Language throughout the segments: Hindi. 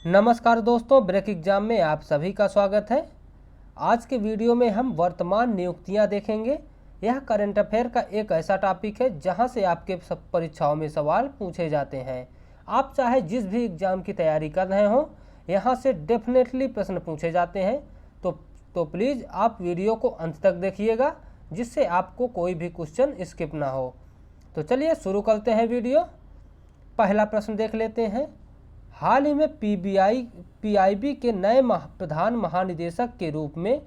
नमस्कार दोस्तों, ब्रेक एग्जाम में आप सभी का स्वागत है। आज के वीडियो में हम वर्तमान नियुक्तियां देखेंगे। यह करंट अफेयर का एक ऐसा टॉपिक है जहां से आपके सब परीक्षाओं में सवाल पूछे जाते हैं। आप चाहे जिस भी एग्जाम की तैयारी कर रहे हो, यहां से डेफिनेटली प्रश्न पूछे जाते हैं। तो प्लीज़ आप वीडियो को अंत तक देखिएगा, जिससे आपको कोई भी क्वेश्चन स्किप ना हो। तो चलिए शुरू करते हैं वीडियो। पहला प्रश्न देख लेते हैं। हाल ही में पीआईबी के नए प्रधान महानिदेशक के रूप में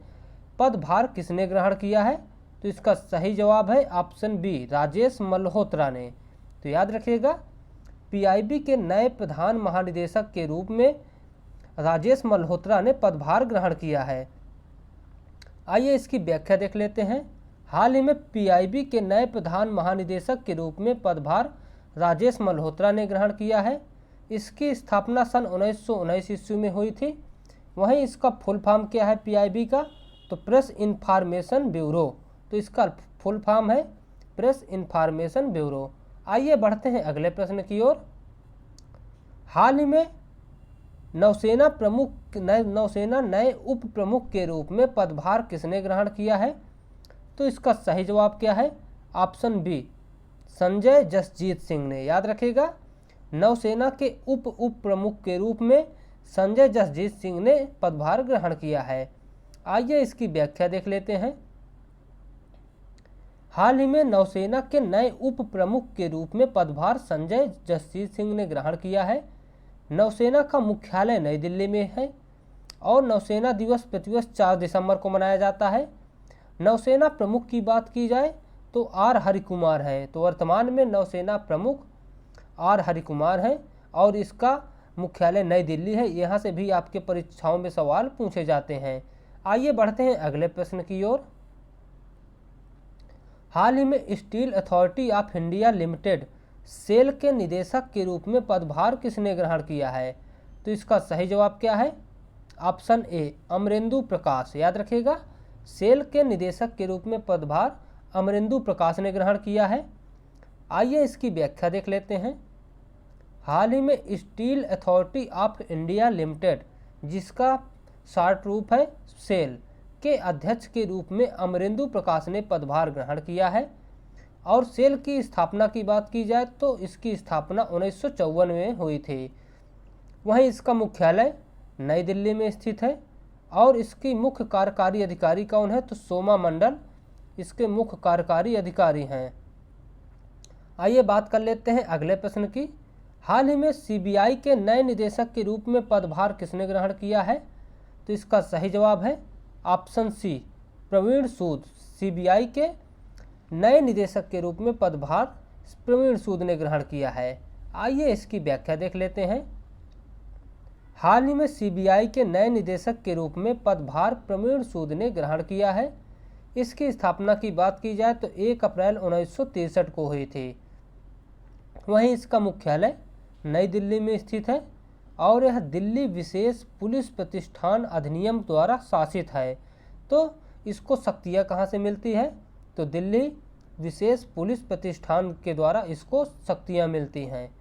पदभार किसने ग्रहण किया है? तो इसका सही जवाब है ऑप्शन बी, राजेश मल्होत्रा ने। तो याद रखिएगा, पीआईबी के नए प्रधान महानिदेशक के रूप में राजेश मल्होत्रा ने पदभार ग्रहण किया है। आइए इसकी व्याख्या देख लेते हैं। हाल ही में पीआईबी के नए प्रधान महानिदेशक के रूप में पदभार राजेश मल्होत्रा ने ग्रहण किया है। इसकी स्थापना सन 1919 ईस्वी में हुई थी। वहीं इसका फुल फॉर्म क्या है पीआईबी का? तो प्रेस इन्फॉर्मेशन ब्यूरो। तो इसका फुल फॉर्म है प्रेस इन्फॉर्मेशन ब्यूरो। आइए बढ़ते हैं अगले प्रश्न की ओर। हाल ही में नौसेना नए उप प्रमुख के रूप में पदभार किसने ग्रहण किया है? तो इसका सही जवाब क्या है? ऑप्शन बी, संजय जसजीत सिंह ने। याद रखिएगा, नौसेना के उप प्रमुख के रूप में संजय जसजीत सिंह ने पदभार ग्रहण किया है। आइए इसकी व्याख्या देख लेते हैं। हाल ही में नौसेना के नए उप प्रमुख के रूप में पदभार संजय जसजीत सिंह ने ग्रहण किया है। नौसेना का मुख्यालय नई दिल्ली में है और नौसेना दिवस प्रतिवर्ष 4 दिसंबर को मनाया जाता है। नौसेना प्रमुख की बात की जाए तो आर हरिकुमार है। तो वर्तमान में नौसेना प्रमुख आर हरिकुमार है और इसका मुख्यालय नई दिल्ली है। यहाँ से भी आपके परीक्षाओं में सवाल पूछे जाते हैं। आइए बढ़ते हैं अगले प्रश्न की ओर। हाल ही में Steel Authority of India Limited SAIL के निदेशक के रूप में पदभार किसने ग्रहण किया है? तो इसका सही जवाब क्या है? ऑप्शन ए, अमरेंदु प्रकाश। याद रखिएगा, सेल के निदेशक के रूप में पदभार अमरेंदु प्रकाश ने ग्रहण किया है। आइए इसकी व्याख्या देख लेते हैं। हाल ही में Steel Authority of India limited, जिसका शॉर्ट रूप है सेल, के अध्यक्ष के रूप में अमरेंदु प्रकाश ने पदभार ग्रहण किया है। और सेल की स्थापना की बात की जाए तो इसकी स्थापना 1954 में हुई थी। वहीं इसका मुख्यालय नई दिल्ली में स्थित है और इसकी मुख्य कार्यकारी अधिकारी कौन है? तो सोमा मंडल इसके मुख्य कार्यकारी अधिकारी हैं। आइए बात कर लेते हैं अगले प्रश्न की। हाल ही में सीबीआई के नए निदेशक के रूप में पदभार किसने ग्रहण किया है? तो इसका सही जवाब है ऑप्शन सी, प्रवीण सूद। सीबीआई के नए निदेशक के रूप में पदभार प्रवीण सूद ने ग्रहण किया है। आइए इसकी व्याख्या देख लेते हैं। हाल ही में सीबीआई के नए निदेशक के रूप में पदभार प्रवीण सूद ने ग्रहण किया है। इसकी स्थापना की बात की जाए तो 1 अप्रैल 1963 को हुई थी। वहीं इसका मुख्यालय नई दिल्ली में स्थित है और यह दिल्ली विशेष पुलिस प्रतिष्ठान अधिनियम द्वारा शासित है। तो इसको शक्तियाँ कहाँ से मिलती है? तो दिल्ली विशेष पुलिस प्रतिष्ठान के द्वारा इसको शक्तियाँ मिलती हैं।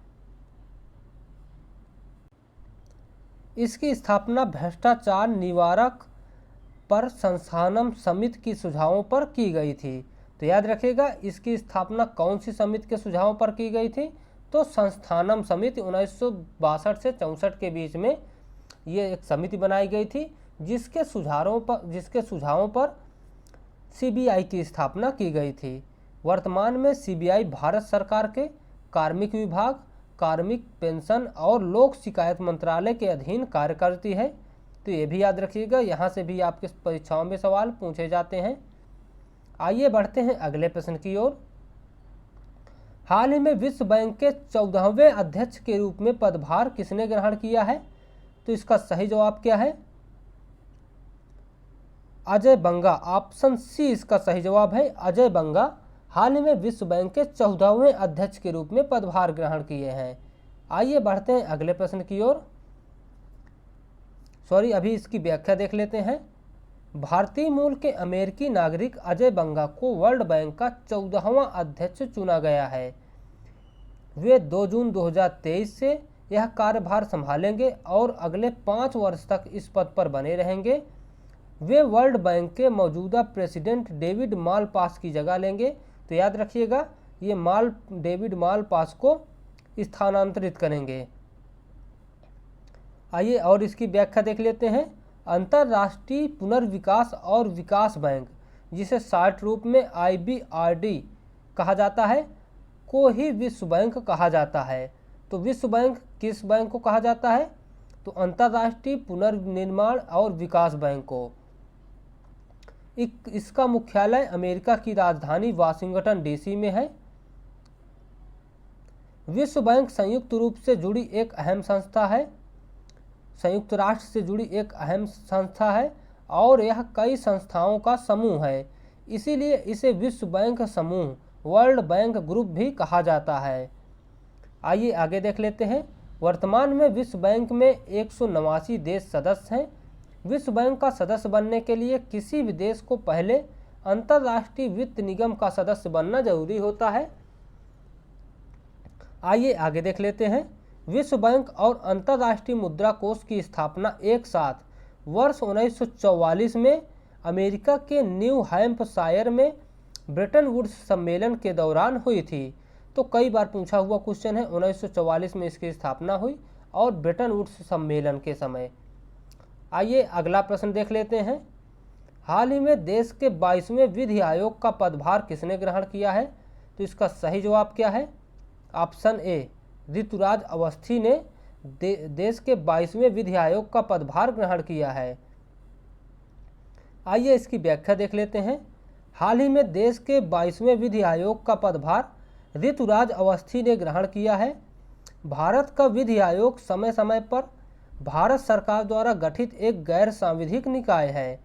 इसकी स्थापना भ्रष्टाचार निवारक पर संस्थानम समिति की सुझावों पर की गई थी। तो याद रखिएगा, इसकी स्थापना कौन सी समिति के सुझावों पर की गई थी? तो संस्थानम समिति 1962 से 64 के बीच में ये एक समिति बनाई गई थी, जिसके सुझावों पर सीबीआई की स्थापना की गई थी। वर्तमान में सीबीआई भारत सरकार के कार्मिक विभाग, कार्मिक पेंशन और लोक शिकायत मंत्रालय के अधीन कार्य करती है। तो ये भी याद रखिएगा, यहाँ से भी आपके परीक्षाओं में सवाल पूछे जाते हैं। आइए बढ़ते हैं अगले प्रश्न की ओर। हाल ही में विश्व बैंक के 14वें अध्यक्ष के रूप में पदभार किसने ग्रहण किया है? तो इसका सही जवाब क्या है? अजय बंगा। ऑप्शन सी इसका सही जवाब है, अजय बंगा हाल ही में विश्व बैंक के 14वें अध्यक्ष के रूप में पदभार ग्रहण किए हैं। आइए बढ़ते हैं अगले प्रश्न की ओर। अभी इसकी व्याख्या देख लेते हैं। भारतीय मूल के अमेरिकी नागरिक अजय बंगा को वर्ल्ड बैंक का 14वां अध्यक्ष चुना गया है। वे 2 जून 2023 से यह कार्यभार संभालेंगे और अगले 5 वर्ष तक इस पद पर बने रहेंगे। वे वर्ल्ड बैंक के मौजूदा प्रेसिडेंट डेविड मालपास की जगह लेंगे। तो याद रखिएगा, ये डेविड मालपास को स्थानांतरित करेंगे। आइए और इसकी व्याख्या देख लेते हैं। अंतर्राष्ट्रीय पुनर्विकास और विकास बैंक, जिसे शॉर्ट रूप में IBRD कहा जाता है, को ही विश्व बैंक कहा जाता है। तो विश्व बैंक किस बैंक को कहा जाता है? तो अंतर्राष्ट्रीय पुनर्निर्माण और विकास बैंक को। इसका मुख्यालय अमेरिका की राजधानी वाशिंगटन DC में है। विश्व बैंक संयुक्त रूप से जुड़ी एक अहम संस्था है, संयुक्त राष्ट्र से जुड़ी एक अहम संस्था है और यह कई संस्थाओं का समूह है, इसीलिए इसे विश्व बैंक समूह, वर्ल्ड बैंक ग्रुप भी कहा जाता है। आइए आगे देख लेते हैं। वर्तमान में विश्व बैंक में 189 देश सदस्य हैं। विश्व बैंक का सदस्य बनने के लिए किसी भी देश को पहले अंतर्राष्ट्रीय वित्त निगम का सदस्य बनना जरूरी होता है। आइए आगे देख लेते हैं। विश्व बैंक और अंतर्राष्ट्रीय मुद्रा कोष की स्थापना एक साथ वर्ष 1944 में अमेरिका के न्यू हैम्पशायर में ब्रेटन वुड्स सम्मेलन के दौरान हुई थी। तो कई बार पूछा हुआ क्वेश्चन है, 1944 में इसकी स्थापना हुई और ब्रेटन वुड्स सम्मेलन के समय। आइए अगला प्रश्न देख लेते हैं। हाल ही में देश के 22वें विधि आयोग का पदभार किसने ग्रहण किया है? तो इसका सही जवाब क्या है? ऑप्शन ए, ऋतुराज अवस्थी ने देश के 22वें विधि आयोग का पदभार ग्रहण किया है। आइए इसकी व्याख्या देख लेते हैं। हाल ही में देश के 22वें विधि आयोग का पदभार ऋतुराज अवस्थी ने ग्रहण किया है। भारत का विधि आयोग समय समय पर भारत सरकार द्वारा गठित एक गैर सांविधिक निकाय है।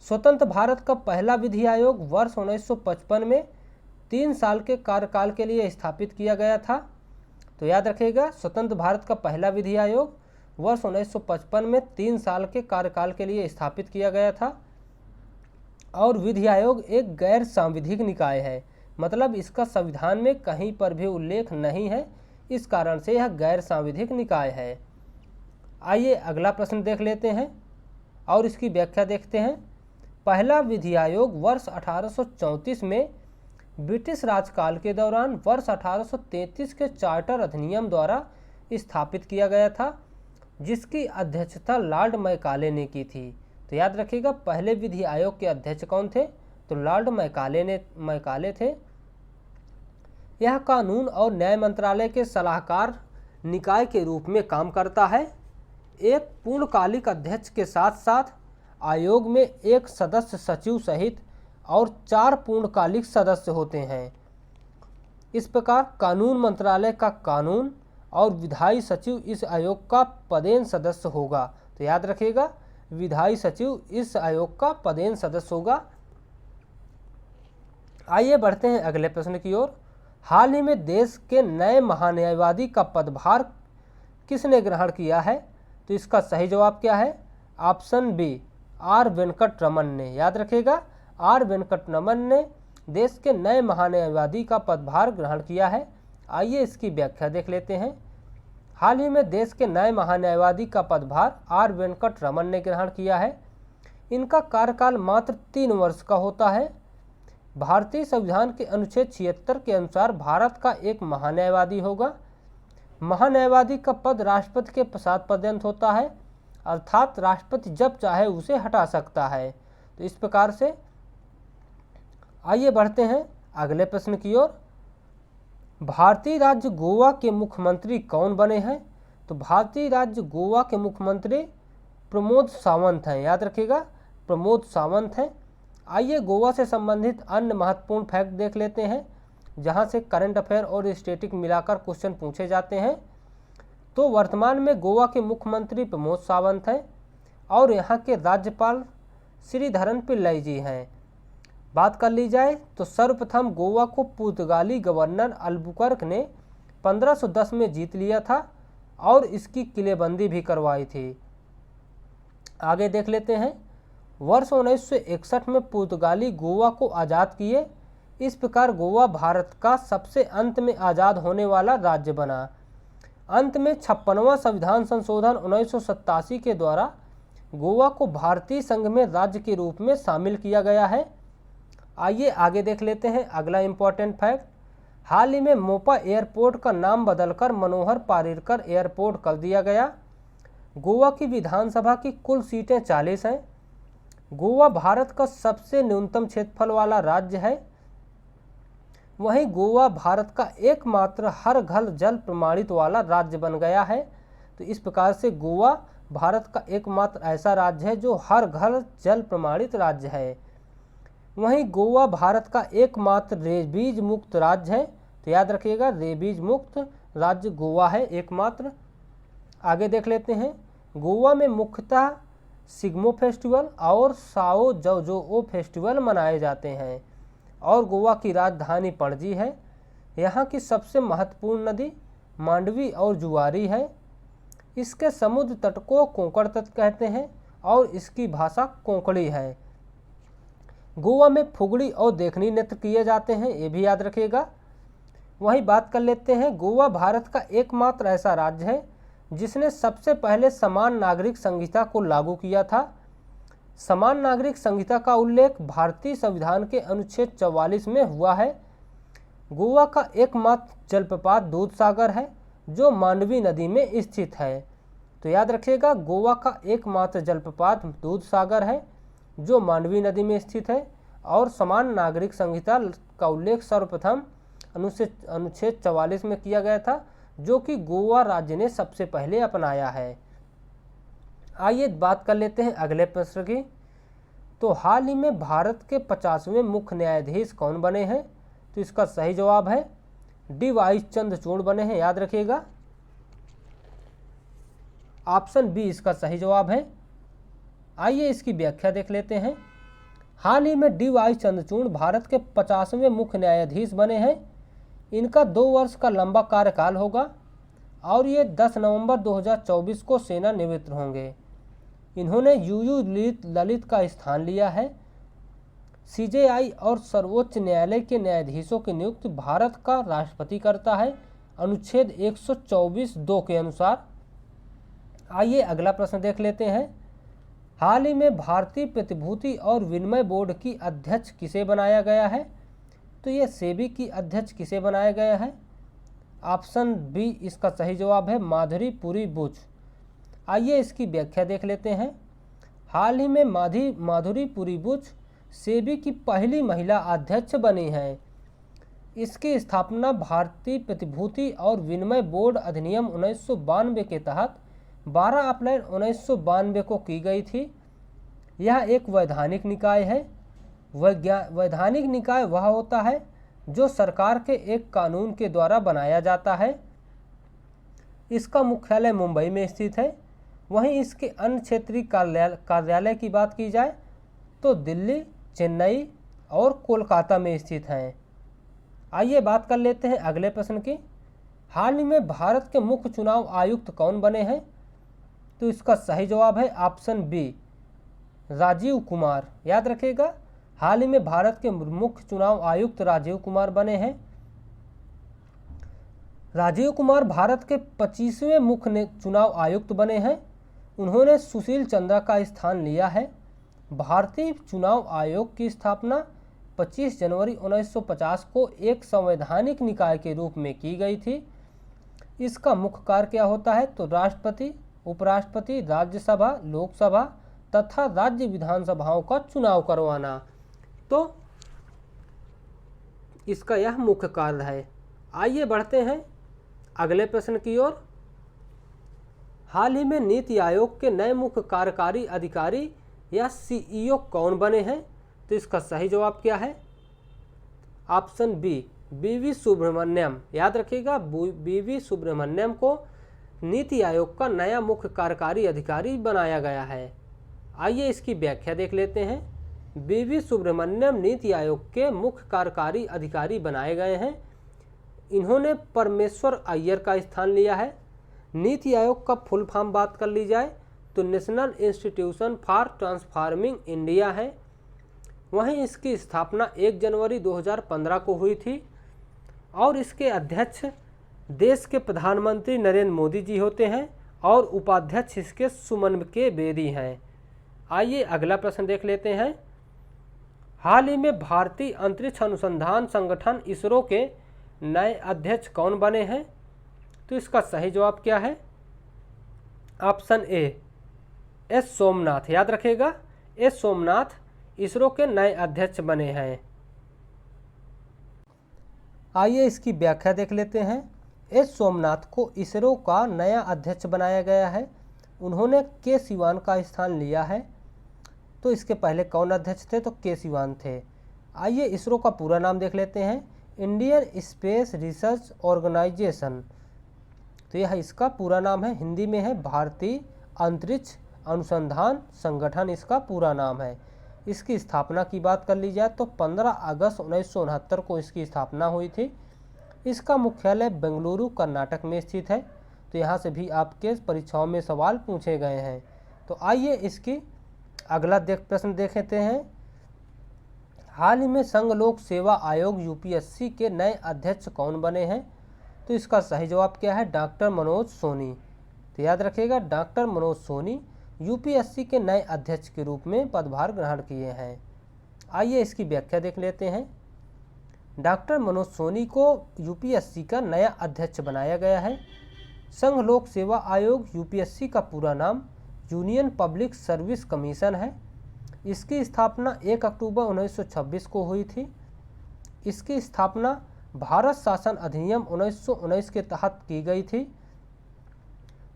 स्वतंत्र भारत का पहला विधि आयोग वर्ष 1955 में 3 साल के कार्यकाल के लिए स्थापित किया गया था। तो याद रखिएगा, स्वतंत्र भारत का पहला विधि आयोग वर्ष 1955 में 3 साल के कार्यकाल के लिए स्थापित किया गया था और विधि आयोग एक गैर सांविधिक निकाय है, मतलब इसका संविधान में कहीं पर भी उल्लेख नहीं है, इस कारण से यह गैर सांविधिक निकाय है। आइए अगला प्रश्न देख लेते हैं और इसकी व्याख्या देखते हैं। पहला विधि आयोग वर्ष 1834 में ब्रिटिश राजकाल के दौरान वर्ष 1833 के चार्टर अधिनियम द्वारा स्थापित किया गया था, जिसकी अध्यक्षता लॉर्ड मैकाले ने की थी। तो याद रखिएगा, पहले विधि आयोग के अध्यक्ष कौन थे? तो लॉर्ड मैकाले थे। यह कानून और न्याय मंत्रालय के सलाहकार निकाय के रूप में काम करता है। एक पूर्णकालिक अध्यक्ष के साथ साथ आयोग में एक सदस्य सचिव सहित और 4 पूर्णकालिक सदस्य होते हैं। इस प्रकार कानून मंत्रालय का कानून और विधायी सचिव इस आयोग का पदेन सदस्य होगा। तो याद रखिएगा, विधायी सचिव इस आयोग का पदेन सदस्य होगा। आइए बढ़ते हैं अगले प्रश्न की ओर। हाल ही में देश के नए महान्यायवादी का पदभार किसने ग्रहण किया है? तो इसका सही जवाब क्या है? Option B, R Venkataraman ने। याद रखिएगा, आर वेंकट रमन ने देश के नए महान्यायवादी का पदभार ग्रहण किया है। आइए इसकी व्याख्या देख लेते हैं। हाल ही में देश के नए महान्यायवादी का पदभार आर वेंकट रमन ने ग्रहण किया है। इनका कार्यकाल मात्र 3 वर्ष का होता है। भारतीय संविधान के अनुच्छेद 76 के अनुसार भारत का एक महान्यायवादी होगा। महान्यायवादी का पद राष्ट्रपति के पश्चात होता है, अर्थात राष्ट्रपति जब चाहे उसे हटा सकता है। तो इस प्रकार से आइए बढ़ते हैं अगले प्रश्न की ओर। भारतीय राज्य गोवा के मुख्यमंत्री कौन बने हैं? तो भारतीय राज्य गोवा के मुख्यमंत्री प्रमोद सावंत हैं। याद रखिएगा, प्रमोद सावंत हैं। आइए गोवा से संबंधित अन्य महत्वपूर्ण फैक्ट देख लेते हैं, जहां से करंट अफेयर और स्टैटिक मिलाकर क्वेश्चन पूछे जाते हैं। तो वर्तमान में गोवा के मुख्यमंत्री प्रमोद सावंत हैं और यहाँ के राज्यपाल श्रीधरन पिल्लई जी हैं। बात कर ली जाए तो सर्वप्रथम गोवा को पुर्तगाली गवर्नर अल्बुकर्क ने 1510 में जीत लिया था और इसकी किलेबंदी भी करवाई थी। आगे देख लेते हैं। वर्ष 1961 में पुर्तगाली गोवा को आज़ाद किए। इस प्रकार गोवा भारत का सबसे अंत में आज़ाद होने वाला राज्य बना। अंत में 56वां संविधान संशोधन 1987 के द्वारा गोवा को भारतीय संघ में राज्य के रूप में शामिल किया गया है। आइए आगे देख लेते हैं अगला इम्पॉर्टेंट फैक्ट। हाल ही में मोपा एयरपोर्ट का नाम बदलकर मनोहर पार्रिकर एयरपोर्ट कर दिया गया। गोवा की विधानसभा की कुल सीटें 40 हैं। गोवा भारत का सबसे न्यूनतम क्षेत्रफल वाला राज्य है। वहीं गोवा भारत का एकमात्र हर घर जल प्रमाणित वाला राज्य बन गया है। तो इस प्रकार से गोवा भारत का एकमात्र ऐसा राज्य है जो हर घर जल प्रमाणित राज्य है। वहीं गोवा भारत का एकमात्र रेबीज मुक्त राज्य है। तो याद रखिएगा, रेबीज मुक्त राज्य गोवा है एकमात्र। आगे देख लेते हैं। गोवा में मुख्यतः सिग्मो फेस्टिवल और साओ जोजो फेस्टिवल मनाए जाते हैं और गोवा की राजधानी पणजी है। यहाँ की सबसे महत्वपूर्ण नदी मांडवी और जुआरी है। इसके समुद्र तट को कोंकण तट कहते हैं और इसकी भाषा कोंकणी है। गोवा में फुगड़ी और देखनी नृत्य किए जाते हैं, ये भी याद रखिएगा। वहीं बात कर लेते हैं, गोवा भारत का एकमात्र ऐसा राज्य है जिसने सबसे पहले समान नागरिक संहिता को लागू किया था। समान नागरिक संहिता का उल्लेख भारतीय संविधान के अनुच्छेद 44 में हुआ है। गोवा का एकमात्र जलप्रपात दूधसागर है जो मांडवी नदी में स्थित है। तो याद रखिएगा, गोवा का एकमात्र जलप्रपात दूधसागर है जो मांडवी नदी में स्थित है और समान नागरिक संहिता का उल्लेख सर्वप्रथम अनुच्छेद 44 में किया गया था, जो कि गोवा राज्य ने सबसे पहले अपनाया है। आइए बात कर लेते हैं अगले प्रश्न की। तो हाल ही में भारत के 50वें मुख्य न्यायाधीश कौन बने हैं? तो इसका सही जवाब है डी वाई चंद्रचूड़ बने हैं, याद रखिएगा। ऑप्शन बी इसका सही जवाब है। आइए इसकी व्याख्या देख लेते हैं। हाल ही में डी वाई चंद्रचूड़ भारत के 50वें मुख्य न्यायाधीश बने हैं। इनका 2 वर्ष का लंबा कार्यकाल होगा और ये 10 नवंबर 2024 को सेवानिवृत्त होंगे। इन्होंने यूयू ललित का स्थान लिया है। सीजेआई और सर्वोच्च न्यायालय के न्यायाधीशों की नियुक्ति भारत का राष्ट्रपति करता है अनुच्छेद 124(2) के अनुसार। आइए अगला प्रश्न देख लेते हैं। हाल ही में भारतीय प्रतिभूति और विनिमय बोर्ड की अध्यक्ष किसे बनाया गया है? तो ये सेबी की अध्यक्ष किसे बनाया गया है? ऑप्शन बी इसका सही जवाब है माधुरी पुरी बुच। आइए इसकी व्याख्या देख लेते हैं। हाल ही में माधुरी पुरी बुच सेबी की पहली महिला अध्यक्ष बनी हैं। इसकी स्थापना भारतीय प्रतिभूति और विनिमय बोर्ड अधिनियम 1992 के तहत 12 अप्रैल 1992 को की गई थी। यह एक वैधानिक निकाय है। वैधानिक निकाय वह होता है जो सरकार के एक कानून के द्वारा बनाया जाता है। इसका मुख्यालय मुंबई में स्थित है। वहीं इसके अन्य क्षेत्रीय कार्यालय की बात की जाए तो दिल्ली, चेन्नई और कोलकाता में स्थित हैं। आइए बात कर लेते हैं अगले प्रश्न की। हाल ही में भारत के मुख्य चुनाव आयुक्त कौन बने हैं? तो इसका सही जवाब है ऑप्शन बी राजीव कुमार। याद रखिएगा, हाल ही में भारत के मुख्य चुनाव आयुक्त राजीव कुमार बने हैं। राजीव कुमार भारत के 25वें मुख्य चुनाव आयुक्त बने हैं। उन्होंने सुशील चंद्रा का स्थान लिया है। भारतीय चुनाव आयोग की स्थापना 25 जनवरी 1950 को एक संवैधानिक निकाय के रूप में की गई थी। इसका मुख्य कार्य क्या होता है? तो राष्ट्रपति, उपराष्ट्रपति, राज्यसभा, लोकसभा तथा राज्य विधानसभाओं का चुनाव करवाना। तो इसका यह मुख्य कार्य है। आइए बढ़ते हैं अगले प्रश्न की ओर। हाल ही में नीति आयोग के नए मुख्य कार्यकारी अधिकारी या सीईओ कौन बने हैं? तो इसका सही जवाब क्या है? Option B V Subramaniam. याद रखिएगा, वी सुब्रमण्यम को नीति आयोग का नया मुख्य कार्यकारी अधिकारी बनाया गया है। आइए इसकी व्याख्या देख लेते हैं। वी सुब्रमण्यम नीति आयोग के मुख्य कार्यकारी अधिकारी बनाए गए हैं। इन्होंने परमेश्वर अय्यर का स्थान लिया है। नीति आयोग का फुल फॉर्म बात कर ली जाए तो national institution for transforming India है। वहीं इसकी स्थापना 1 जनवरी 2015 को हुई थी और इसके अध्यक्ष देश के प्रधानमंत्री नरेंद्र मोदी जी होते हैं और उपाध्यक्ष इसके सुमन के बेदी हैं। आइए अगला प्रश्न देख लेते हैं। हाल ही में भारतीय अंतरिक्ष अनुसंधान संगठन इसरो के नए अध्यक्ष कौन बने हैं? तो इसका सही जवाब क्या है? Option A S Somnath. याद रखिएगा, एस सोमनाथ इसरो के नए अध्यक्ष बने हैं। आइए इसकी व्याख्या देख लेते हैं। एस सोमनाथ को इसरो का नया अध्यक्ष बनाया गया है। उन्होंने के सिवान का स्थान लिया है। तो इसके पहले कौन अध्यक्ष थे? तो के सिवान थे। आइए इसरो का पूरा नाम देख लेते हैं। Indian Space Research Organisation. तो यह इसका पूरा नाम है, हिंदी में है भारतीय अंतरिक्ष अनुसंधान संगठन इसका पूरा नाम है। इसकी स्थापना की बात कर ली जाए तो 15 अगस्त 1969 को इसकी स्थापना हुई थी। इसका मुख्यालय बेंगलुरु कर्नाटक में स्थित है। तो यहाँ से भी आपके परीक्षाओं में सवाल पूछे गए हैं। तो आइए इसकी अगला प्रश्न देखते हैं। हाल ही में संघ लोक सेवा आयोग यूपीएससी के नए अध्यक्ष कौन बने हैं? तो इसका सही जवाब क्या है? डॉक्टर मनोज सोनी। तो याद रखिएगा, डॉक्टर मनोज सोनी यूपीएससी के नए अध्यक्ष के रूप में पदभार ग्रहण किए हैं। आइए इसकी व्याख्या देख लेते हैं। डॉक्टर मनोज सोनी को यूपीएससी का नया अध्यक्ष बनाया गया है। संघ लोक सेवा आयोग यूपीएससी का पूरा नाम यूनियन पब्लिक सर्विस कमीशन है। इसकी स्थापना 1 अक्टूबर 1926 को हुई थी। इसकी स्थापना भारत शासन अधिनियम 1919 के तहत की गई थी।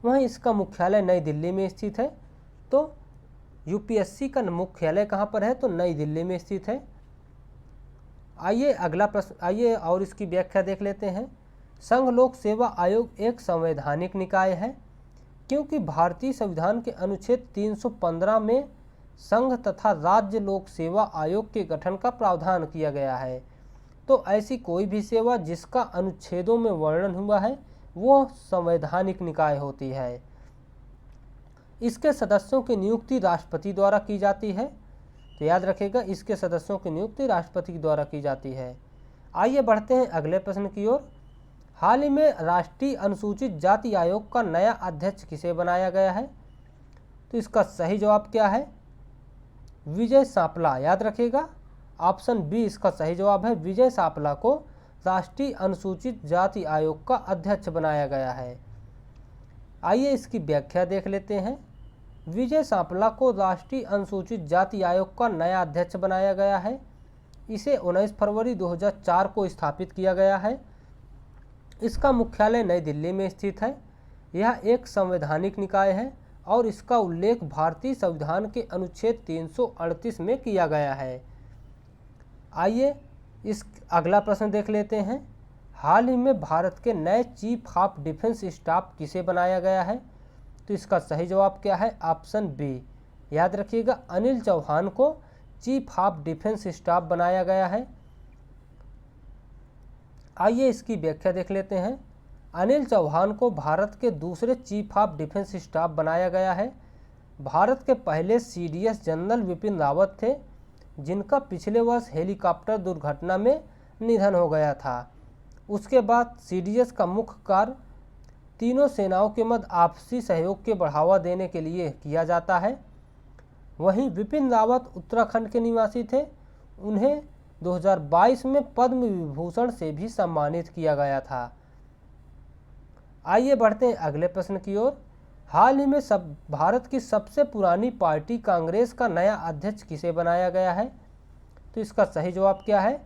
वहीं इसका मुख्यालय नई दिल्ली में स्थित है। तो यूपीएससी का मुख्यालय कहाँ पर है? तो नई दिल्ली में स्थित है। आइए अगला प्रश्न, आइए और इसकी व्याख्या देख लेते हैं। संघ लोक सेवा आयोग एक संवैधानिक निकाय है, क्योंकि भारतीय संविधान के अनुच्छेद 315 में संघ तथा राज्य लोक सेवा आयोग के गठन का प्रावधान किया गया है। तो ऐसी कोई भी सेवा जिसका अनुच्छेदों में वर्णन हुआ है वो संवैधानिक निकाय होती है। इसके सदस्यों की नियुक्ति राष्ट्रपति द्वारा की जाती है। तो याद रखिएगा, इसके सदस्यों की नियुक्ति राष्ट्रपति द्वारा की जाती है। आइए बढ़ते हैं अगले प्रश्न की ओर। हाल ही में राष्ट्रीय अनुसूचित जाति आयोग का नया अध्यक्ष किसे बनाया गया है? तो इसका सही जवाब क्या है? विजय सांपला। याद रखिएगा, ऑप्शन बी इसका सही जवाब है। विजय सांपला को राष्ट्रीय अनुसूचित जाति आयोग का अध्यक्ष बनाया गया है। आइए इसकी व्याख्या देख लेते हैं। विजय सांपला को राष्ट्रीय अनुसूचित जाति आयोग का नया अध्यक्ष बनाया गया है। इसे 19 फरवरी 2004 को स्थापित किया गया है। इसका मुख्यालय नई दिल्ली में स्थित है। यह एक संवैधानिक निकाय है और इसका उल्लेख भारतीय संविधान के अनुच्छेद 338 में किया गया है। आइए इस अगला प्रश्न देख लेते हैं। हाल ही में भारत के नए चीफ ऑफ डिफेंस स्टाफ किसे बनाया गया है? तो इसका सही जवाब क्या है? Option B. याद रखिएगा, अनिल चौहान को चीफ ऑफ डिफेंस स्टाफ बनाया गया है। आइए इसकी व्याख्या देख लेते हैं। अनिल चौहान को भारत के दूसरे चीफ ऑफ डिफेंस स्टाफ बनाया गया है। भारत के पहले सीडीएस जनरल विपिन रावत थे, जिनका पिछले वर्ष हेलीकॉप्टर दुर्घटना में निधन हो गया था। उसके बाद सीडीएस का मुख्य कार्य तीनों सेनाओं के मध्य आपसी सहयोग के बढ़ावा देने के लिए किया जाता है। वहीं विपिन रावत उत्तराखंड के निवासी थे। उन्हें 2022 में पद्म विभूषण से भी सम्मानित किया गया था। आइए बढ़ते हैं अगले प्रश्न की ओर। हाल ही में भारत की सबसे पुरानी पार्टी कांग्रेस का नया अध्यक्ष किसे बनाया गया है? तो इसका सही जवाब क्या है?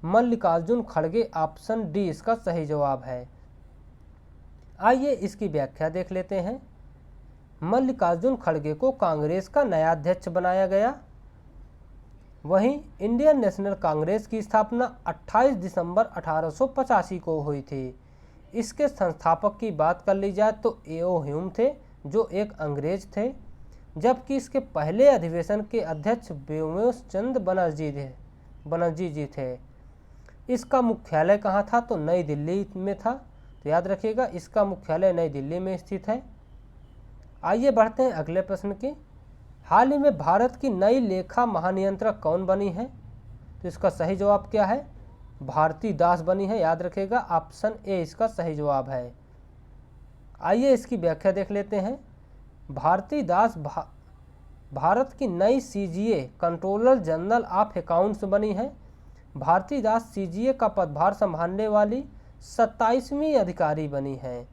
मल्लिकार्जुन खड़गे। ऑप्शन डी इसका सही जवाब है। आइए इसकी व्याख्या देख लेते हैं। मल्लिकार्जुन खड़गे को कांग्रेस का नया अध्यक्ष बनाया गया। वहीं इंडियन नेशनल कांग्रेस की स्थापना 28 दिसंबर 1885 को हुई थी। इसके संस्थापक की बात कर ली जाए तो ए.ओ. ह्यूम थे, जो एक अंग्रेज थे, जबकि इसके पहले अधिवेशन के अध्यक्ष व्योमकेश चंद्र बनर्जी जी थे। इसका मुख्यालय कहाँ था? तो नई दिल्ली में था। तो याद रखिएगा, इसका मुख्यालय नई दिल्ली में स्थित है। आइए बढ़ते हैं अगले प्रश्न की। हाल ही में भारत की नई लेखा महानियंत्रक कौन बनी है? तो इसका सही जवाब क्या है? भारती दास बनी है, याद रखेगा ऑप्शन ए इसका सही जवाब है। आइए इसकी व्याख्या देख लेते हैं। भारती दास भारत की नई CGA controller general of accounts बनी है। भारती दास सीजीए का पदभार संभालने वाली 27वीं अधिकारी बनी है।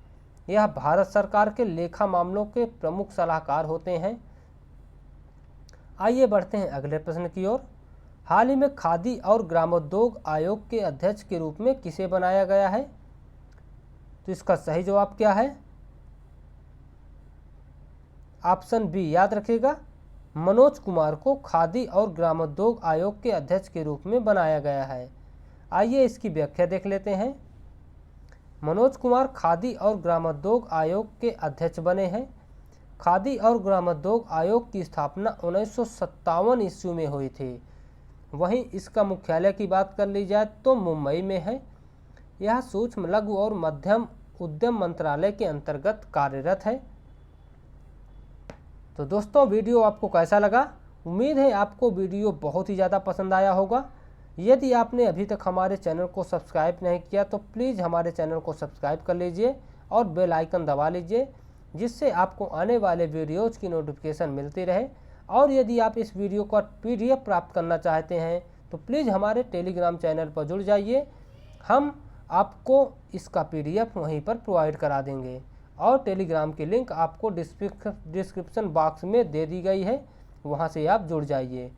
यह भारत सरकार के लेखा मामलों के प्रमुख सलाहकार होते हैं। आइए बढ़ते हैं अगले प्रश्न की ओर। हाल ही में खादी और ग्रामोद्योग आयोग के अध्यक्ष के रूप में किसे बनाया गया है? तो इसका सही जवाब क्या है? ऑप्शन बी, याद रखिएगा मनोज कुमार को खादी और ग्रामोद्योग आयोग के अध्यक्ष के रूप में बनाया गया है। आइए इसकी व्याख्या देख लेते हैं। मनोज कुमार खादी और ग्रामोद्योग आयोग के अध्यक्ष बने हैं। खादी और ग्रामोद्योग आयोग की स्थापना 1957 ईस्वी में हुई थी। वहीं इसका मुख्यालय की बात कर ली जाए तो मुंबई में है। यह सूक्ष्म लघु और मध्यम उद्यम मंत्रालय के अंतर्गत कार्यरत है। तो दोस्तों वीडियो आपको कैसा लगा? उम्मीद है आपको वीडियो बहुत ही ज़्यादा पसंद आया होगा। यदि आपने अभी तक हमारे चैनल को सब्सक्राइब नहीं किया तो प्लीज़ हमारे चैनल को सब्सक्राइब कर लीजिए और बेल आइकन दबा लीजिए, जिससे आपको आने वाले वीडियोज़ की नोटिफिकेशन मिलती रहे। और यदि आप इस वीडियो का PDF प्राप्त करना चाहते हैं तो प्लीज़ हमारे टेलीग्राम चैनल पर जुड़ जाइए। हम आपको इसका PDF वहीं पर प्रोवाइड करा देंगे और टेलीग्राम की लिंक आपको डिस्क्रिप्शन बॉक्स में दे दी गई है, वहां से आप जुड़ जाइए।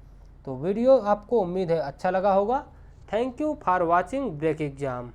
तो वीडियो आपको उम्मीद है अच्छा लगा होगा। Thank you for watching Break exam.